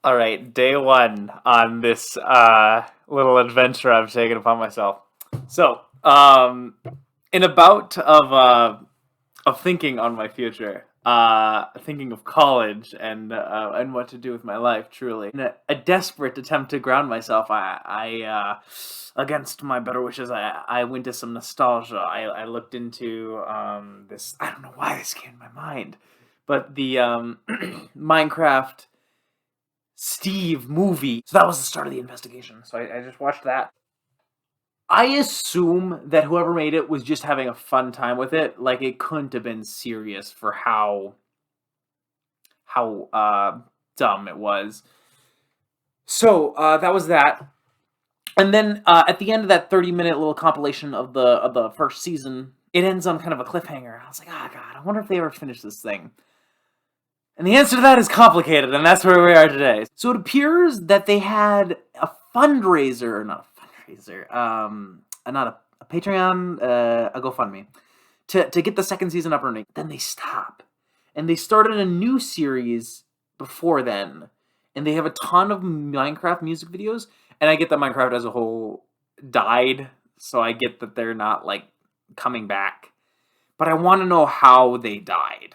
All right, day one on this little adventure I've taken upon myself. So, in a bout of thinking on my future, thinking of college and what to do with my life, truly, in a desperate attempt to ground myself, I against my better wishes, I went to some nostalgia. I looked into this. I don't know why this came to my mind, but the Minecraft Steve movie. So that was the start of the investigation. So I just watched that. I assume that whoever made it was just having a fun time with it. Like it couldn't have been serious for how dumb it was. So that was that. And then at the end of that 30-minute little compilation of the first season, it ends on kind of a cliffhanger. I was like, oh god, I wonder if they ever finish this thing. And the answer to that is complicated, and that's where we are today. So it appears that they had a fundraiser, or not a fundraiser, not a Patreon, a GoFundMe, to get the second season up and running. Then they stop. And they started a new series before then. And they have a ton of Minecraft music videos. And I get that Minecraft as a whole died, so I get that they're not, like, coming back. But I want to know how they died.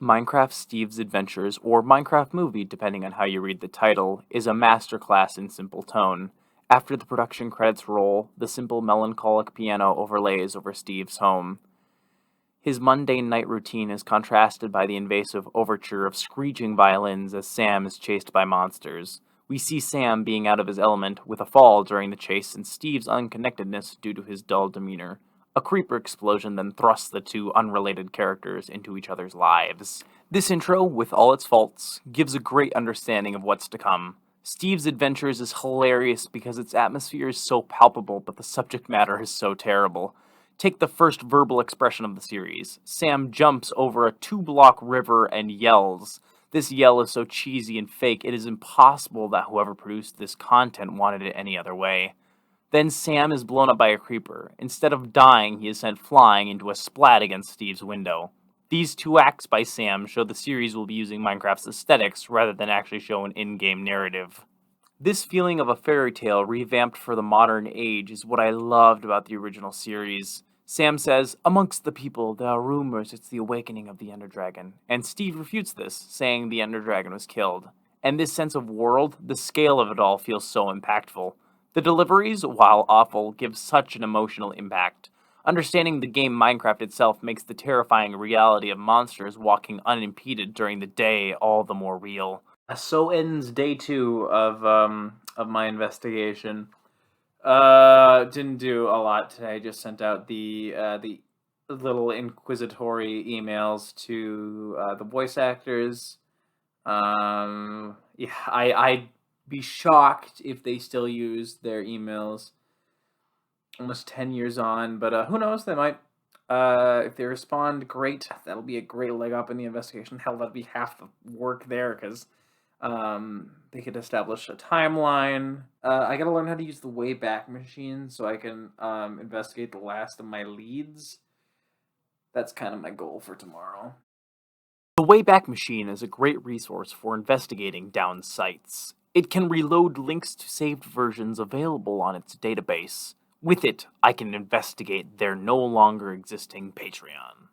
Minecraft Steve's Adventures, or Minecraft Movie, depending on how you read the title, is a masterclass in simple tone. After the production credits roll, the simple melancholic piano overlays over Steve's home. His mundane night routine is contrasted by the invasive overture of screeching violins as Sam is chased by monsters. We see Sam being out of his element with a fall during the chase and Steve's unconnectedness due to his dull demeanor. A creeper explosion then thrusts the two unrelated characters into each other's lives. This intro, with all its faults, gives a great understanding of what's to come. Steve's Adventures is hilarious because its atmosphere is so palpable, but the subject matter is so terrible. Take the first verbal expression of the series. Sam jumps over a 2-block river and yells. This yell is so cheesy and fake, it is impossible that whoever produced this content wanted it any other way. Then Sam is blown up by a creeper. Instead of dying, he is sent flying into a splat against Steve's window. These two acts by Sam show the series will be using Minecraft's aesthetics rather than actually show an in-game narrative. This feeling of a fairy tale revamped for the modern age is what I loved about the original series. Sam says, "Amongst the people, there are rumors it's the awakening of the Ender Dragon," and Steve refutes this, saying the Ender Dragon was killed. And this sense of world, the scale of it all feels so impactful. The deliveries, while awful, give such an emotional impact. Understanding the game Minecraft itself makes the terrifying reality of monsters walking unimpeded during the day all the more real. So ends day two of my investigation. Didn't do a lot today. Just sent out the little inquisitory emails to the voice actors. Yeah, I'd be shocked if they still use their emails almost 10 years on, but who knows, they might. If they respond, great. That'll be a great leg up in the investigation. Hell, that'll be half the work there, because they could establish a timeline. I gotta learn how to use the Wayback Machine so I can investigate the last of my leads. That's kind of my goal for tomorrow. The Wayback Machine is a great resource for investigating down sites. It can reload links to saved versions available on its database. With it, I can investigate their no longer existing Patreon.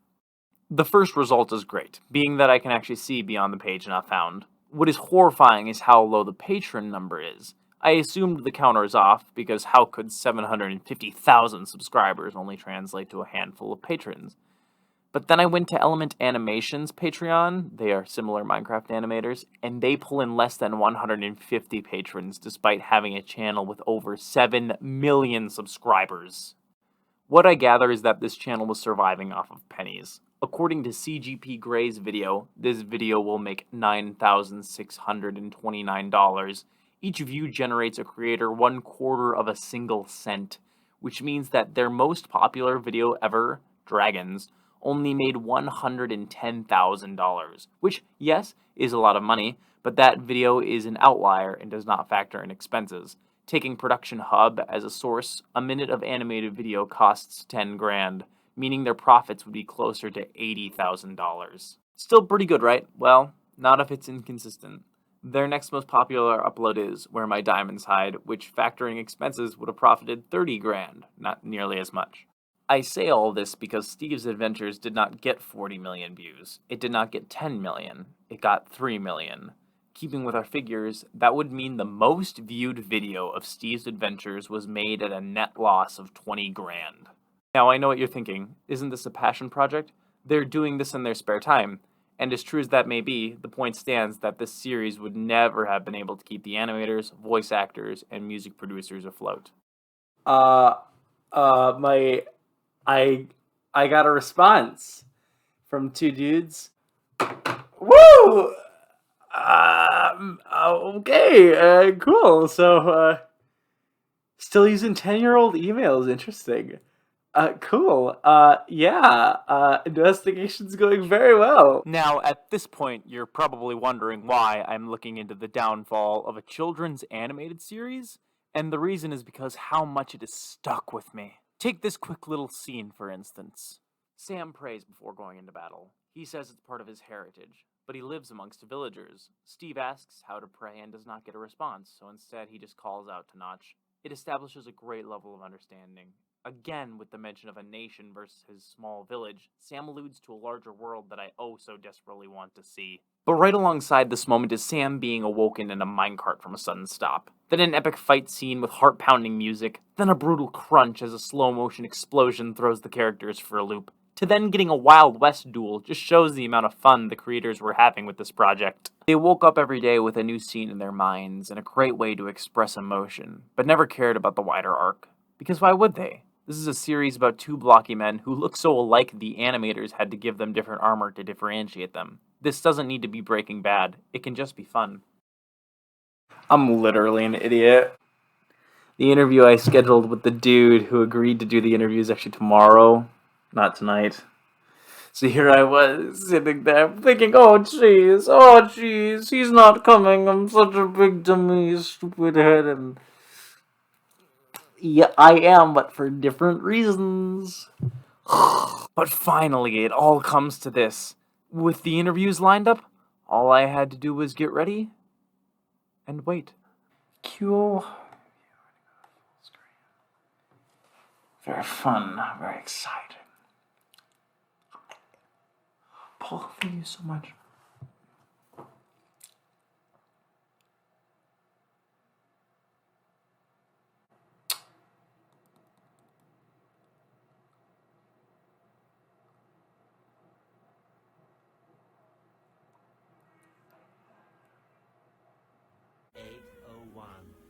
The first result is great, being that I can actually see beyond the page not found. What is horrifying is how low the patron number is. I assumed the counter is off, because how could 750,000 subscribers only translate to a handful of patrons? But then I went to Element Animation's Patreon, they are similar Minecraft animators, and they pull in less than 150 patrons despite having a channel with over 7 million subscribers. What I gather is that this channel was surviving off of pennies. According to CGP Gray's video, this video will make $9,629. Each view generates a creator 1/4 of a single cent, which means that their most popular video ever, Dragons, only made $110,000, which, yes, is a lot of money, but that video is an outlier and does not factor in expenses. Taking Production Hub as a source, a minute of animated video costs $10,000, meaning their profits would be closer to $80,000. Still pretty good, right? Well, not if it's inconsistent. Their next most popular upload is Where My Diamonds Hide, which factoring expenses would have profited 30 grand, not nearly as much. I say all this because Steve's Adventures did not get 40 million views. It did not get 10 million. It got 3 million. Keeping with our figures, that would mean the most viewed video of Steve's Adventures was made at a net loss of 20 grand. Now, I know what you're thinking. Isn't this a passion project? They're doing this in their spare time. And as true as that may be, the point stands that this series would never have been able to keep the animators, voice actors, and music producers afloat. Uh, my I got a response from two dudes. Woo! Okay, cool. So, still using 10-year-old emails. Interesting. Cool. Yeah, investigation's going very well. Now, at this point, you're probably wondering why I'm looking into the downfall of a children's animated series, and the reason is because how much it has stuck with me. Take this quick little scene, for instance. Sam prays before going into battle. He says it's part of his heritage, but he lives amongst villagers. Steve asks how to pray and does not get a response, so instead he just calls out to Notch. It establishes a great level of understanding. Again, with the mention of a nation versus his small village, Sam alludes to a larger world that I oh so desperately want to see. But right alongside this moment is Sam being awoken in a minecart from a sudden stop. Then an epic fight scene with heart-pounding music, then a brutal crunch as a slow-motion explosion throws the characters for a loop. To then getting a Wild West duel just shows the amount of fun the creators were having with this project. They woke up every day with a new scene in their minds and a great way to express emotion, but never cared about the wider arc. Because why would they? This is a series about two blocky men who look so alike the animators had to give them different armor to differentiate them. This doesn't need to be Breaking Bad, it can just be fun. I'm literally an idiot. The interview I scheduled with the dude who agreed to do the interview is actually tomorrow, not tonight. So here I was, sitting there, thinking, oh jeez, he's not coming, I'm such a big dummy, stupid head, and... Yeah, I am, but for different reasons. But finally, it all comes to this. With the interviews lined up, all I had to do was get ready and wait. Cool. Very fun, very exciting. Paul, thank you so much.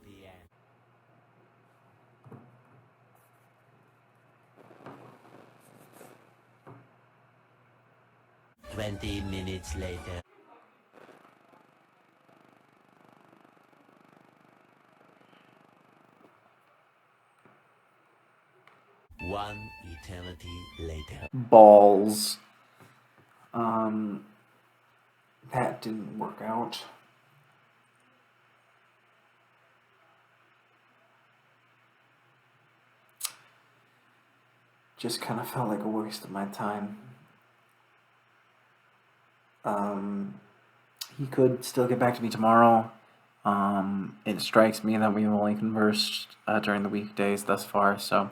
PM. 20 minutes later. One eternity later. Balls. That didn't work out. Just kind of felt like a waste of my time. He could still get back to me tomorrow. It strikes me that we've only conversed during the weekdays thus far, so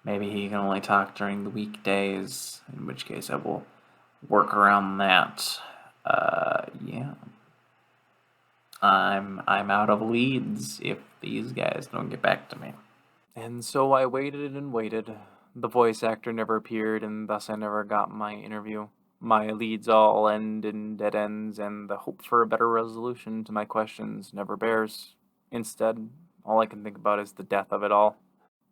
maybe he can only talk during the weekdays, in which case I will work around that. Yeah. I'm out of leads if these guys don't get back to me. And so I waited and waited. The voice actor never appeared, and thus I never got my interview. My leads all end in dead ends, and the hope for a better resolution to my questions never bears. Instead, all I can think about is the death of it all.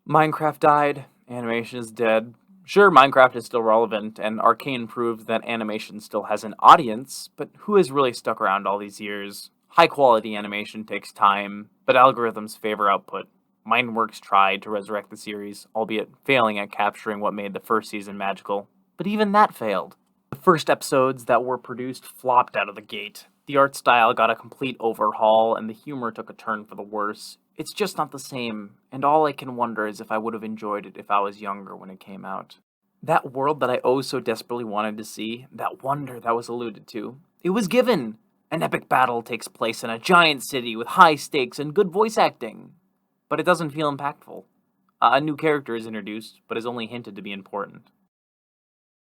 Minecraft died, animation is dead. Sure, Minecraft is still relevant, and Arcane proved that animation still has an audience, but who has really stuck around all these years? High-quality animation takes time, but algorithms favor output. Mineworks tried to resurrect the series, albeit failing at capturing what made the first season magical. But even that failed. The first episodes that were produced flopped out of the gate. The art style got a complete overhaul, and the humor took a turn for the worse. It's just not the same, and all I can wonder is if I would have enjoyed it if I was younger when it came out. That world that I oh so desperately wanted to see, that wonder that was alluded to, it was given! An epic battle takes place in a giant city with high stakes and good voice acting. But it doesn't feel impactful. A new character is introduced, but is only hinted to be important.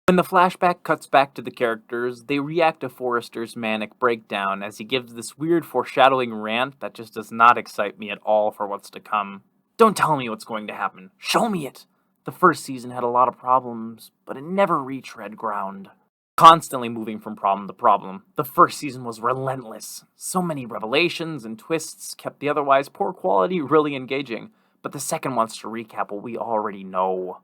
When the flashback cuts back to the characters, they react to Forrester's manic breakdown as he gives this weird foreshadowing rant that just does not excite me at all for what's to come. Don't tell me what's going to happen. Show me it! The first season had a lot of problems, but it never retread ground. Constantly moving from problem to problem, the first season was relentless. So many revelations and twists kept the otherwise poor quality really engaging, but the second wants to recap what we already know.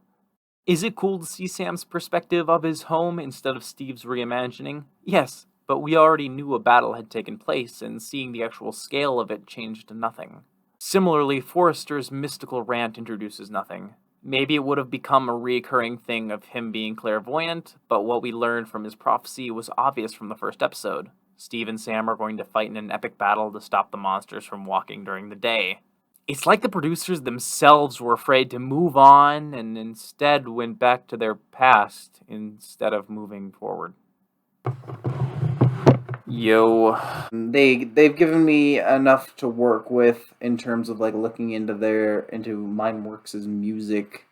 Is it cool to see Sam's perspective of his home instead of Steve's reimagining? Yes, but we already knew a battle had taken place, and seeing the actual scale of it changed nothing. Similarly, Forrester's mystical rant introduces nothing. Maybe it would have become a recurring thing of him being clairvoyant, but what we learned from his prophecy was obvious from the first episode. Steve and Sam are going to fight in an epic battle to stop the monsters from walking during the day. It's like the producers themselves were afraid to move on and instead went back to their past instead of moving forward. Yo. They've given me enough to work with in terms of like looking into Mineworks' music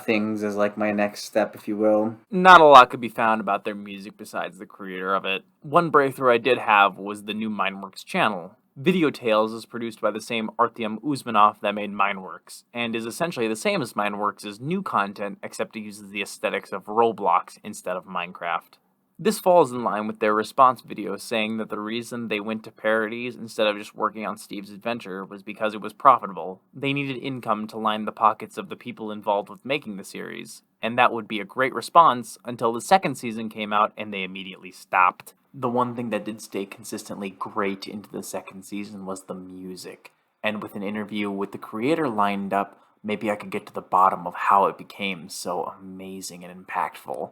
things as like my next step, if you will. Not a lot could be found about their music besides the creator of it. One breakthrough I did have was the new Mineworks channel. Video Tales is produced by the same Artyom Uzmanov that made Mineworks, and is essentially the same as Mineworks' new content, except it uses the aesthetics of Roblox instead of Minecraft. This falls in line with their response video saying that the reason they went to parodies instead of just working on Steve's adventure was because it was profitable. They needed income to line the pockets of the people involved with making the series, and that would be a great response until the second season came out and they immediately stopped. The one thing that did stay consistently great into the second season was the music, and with an interview with the creator lined up, maybe I could get to the bottom of how it became so amazing and impactful.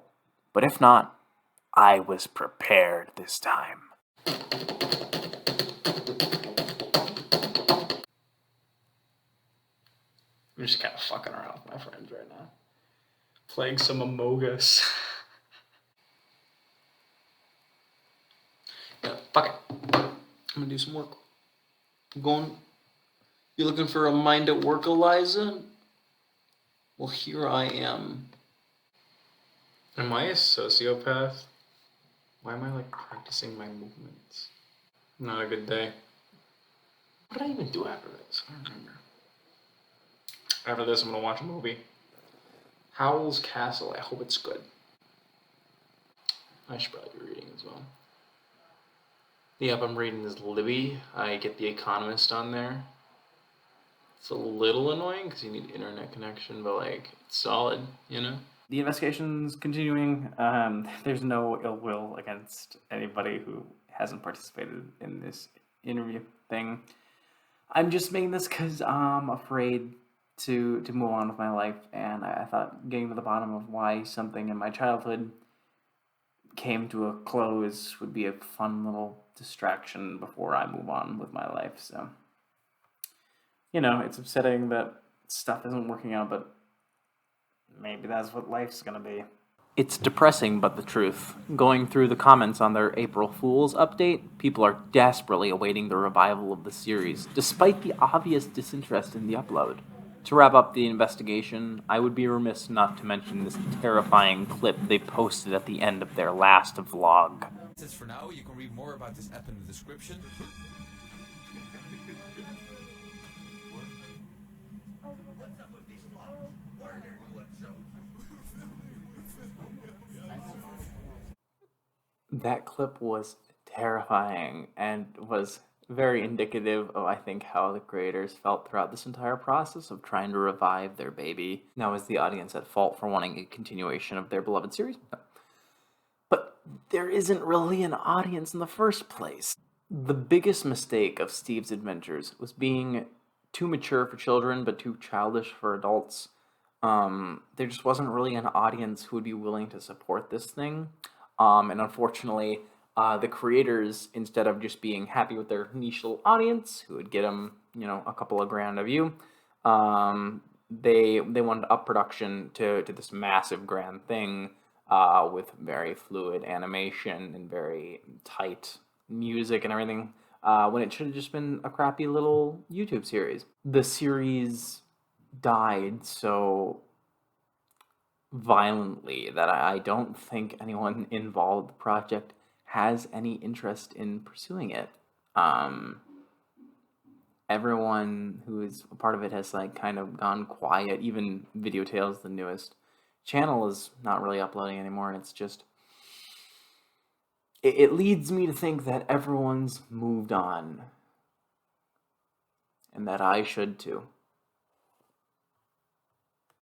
But if not, I was prepared this time. I'm just kind of fucking around with my friends right now. Playing some Among Us. Yeah, fuck it. I'm gonna do some work. I'm going. You looking for a mind at work, Eliza? Well, here I am. Am I a sociopath? Why am I like practicing my movements? Not a good day. What did I even do after this? I don't remember. After this, I'm gonna watch a movie. Howl's Castle. I hope it's good. I should probably be reading as well. The app I'm reading is Libby. I get The Economist on there. It's a little annoying because you need internet connection, but like, it's solid, you know? The investigation's continuing. There's no ill will against anybody who hasn't participated in this interview thing. I'm just making this because I'm afraid to move on with my life, and I thought getting to the bottom of why something in my childhood came to a close would be a fun little distraction before I move on with my life. So, you know, it's upsetting that stuff isn't working out, but maybe that's what life's gonna be. It's depressing, but the truth. Going through the comments on their April Fool's update, people are desperately awaiting the revival of the series, despite the obvious disinterest in the upload. To wrap up the investigation, I would be remiss not to mention this terrifying clip they posted at the end of their last vlog. That's for now. You can read more about this app in the description. That clip was terrifying and was very indicative of, I think, how the creators felt throughout this entire process of trying to revive their baby. Now, is the audience at fault for wanting a continuation of their beloved series? No. But there isn't really an audience in the first place. The biggest mistake of Steve's adventures was being too mature for children, but too childish for adults. There just wasn't really an audience who would be willing to support this thing. And unfortunately, the creators, instead of just being happy with their niche little audience, who would get them, you know, a couple of grand a view, they wanted to up production to this massive grand thing with very fluid animation and very tight music and everything, when it should have just been a crappy little YouTube series. The series died so violently that I don't think anyone involved with the project has any interest in pursuing it. Everyone who is a part of it has like kind of gone quiet. Even Video Tales, the newest channel, is not really uploading anymore, and it's just it leads me to think that everyone's moved on, and that I should too.